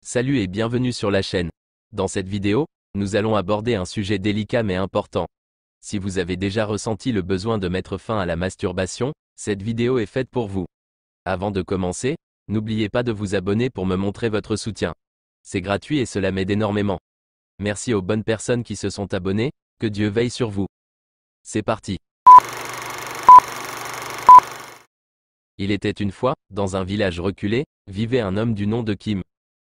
Salut et bienvenue sur la chaîne. Dans cette vidéo, nous allons aborder un sujet délicat mais important. Si vous avez déjà ressenti le besoin de mettre fin à la masturbation, cette vidéo est faite pour vous. Avant de commencer, n'oubliez pas de vous abonner pour me montrer votre soutien. C'est gratuit et cela m'aide énormément. Merci aux bonnes personnes qui se sont abonnées, que Dieu veille sur vous. C'est parti. Il était une fois, dans un village reculé, vivait un homme du nom de Kim.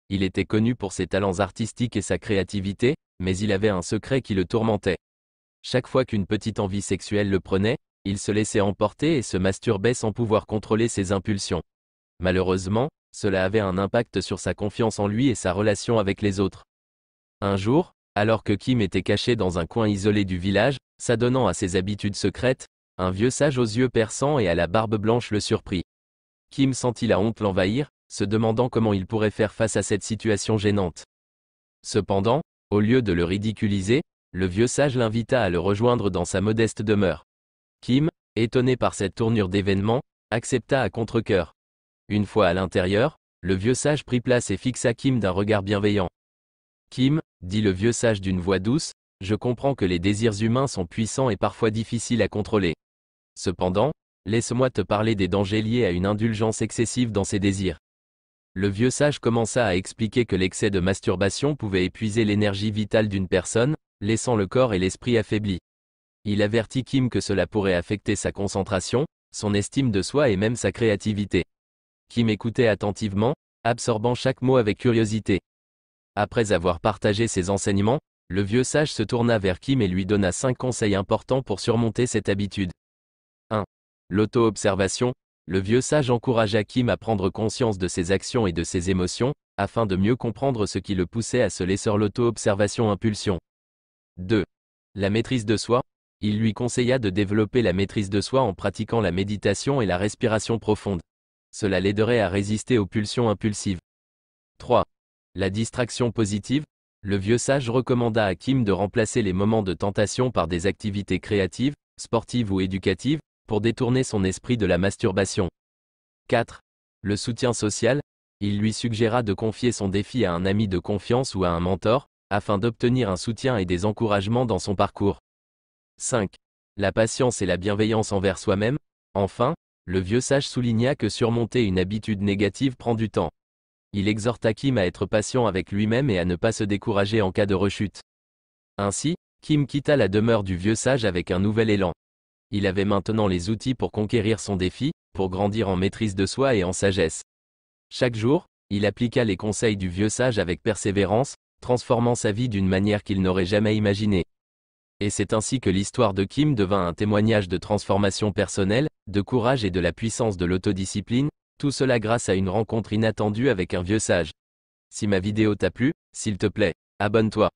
Il était connu pour ses talents artistiques et sa créativité, mais il avait un secret qui le tourmentait. Chaque fois qu'une petite envie sexuelle le prenait, il se laissait emporter et se masturbait sans pouvoir contrôler ses impulsions. Malheureusement, cela avait un impact sur sa confiance en lui et sa relation avec les autres. Un jour, alors que Kim était caché dans un coin isolé du village, s'adonnant à ses habitudes secrètes, un vieux sage aux yeux perçants et à la barbe blanche le surprit. Kim sentit la honte l'envahir, se demandant comment il pourrait faire face à cette situation gênante. Cependant, au lieu de le ridiculiser, le vieux sage l'invita à le rejoindre dans sa modeste demeure. Kim, étonné par cette tournure d'événements, accepta à contre-cœur. Une fois à l'intérieur, le vieux sage prit place et fixa Kim d'un regard bienveillant. « Kim, dit le vieux sage d'une voix douce, je comprends que les désirs humains sont puissants et parfois difficiles à contrôler. Cependant, laisse-moi te parler des dangers liés à une indulgence excessive dans ses désirs. » Le vieux sage commença à expliquer que l'excès de masturbation pouvait épuiser l'énergie vitale d'une personne, laissant le corps et l'esprit affaiblis. Il avertit Kim que cela pourrait affecter sa concentration, son estime de soi et même sa créativité. Kim écoutait attentivement, absorbant chaque mot avec curiosité. Après avoir partagé ses enseignements, le vieux sage se tourna vers Kim et lui donna 5 conseils importants pour surmonter cette habitude. 1. L'auto-observation. Le vieux sage encouragea Kim à prendre conscience de ses actions et de ses émotions, afin de mieux comprendre ce qui le poussait à se laisser l'auto-observation impulsion. 2. La maîtrise de soi. Il lui conseilla de développer la maîtrise de soi en pratiquant la méditation et la respiration profonde. Cela l'aiderait à résister aux pulsions impulsives. 3. La distraction positive. Le vieux sage recommanda à Kim de remplacer les moments de tentation par des activités créatives, sportives ou éducatives, pour détourner son esprit de la masturbation. 4. Le soutien social. Il lui suggéra de confier son défi à un ami de confiance ou à un mentor, afin d'obtenir un soutien et des encouragements dans son parcours. 5. La patience et la bienveillance envers soi-même. Enfin, le vieux sage souligna que surmonter une habitude négative prend du temps. Il exhorta Kim à être patient avec lui-même et à ne pas se décourager en cas de rechute. Ainsi, Kim quitta la demeure du vieux sage avec un nouvel élan. Il avait maintenant les outils pour conquérir son défi, pour grandir en maîtrise de soi et en sagesse. Chaque jour, il appliqua les conseils du vieux sage avec persévérance, transformant sa vie d'une manière qu'il n'aurait jamais imaginée. Et c'est ainsi que l'histoire de Kim devint un témoignage de transformation personnelle, de courage et de la puissance de l'autodiscipline, tout cela grâce à une rencontre inattendue avec un vieux sage. Si ma vidéo t'a plu, s'il te plaît, abonne-toi.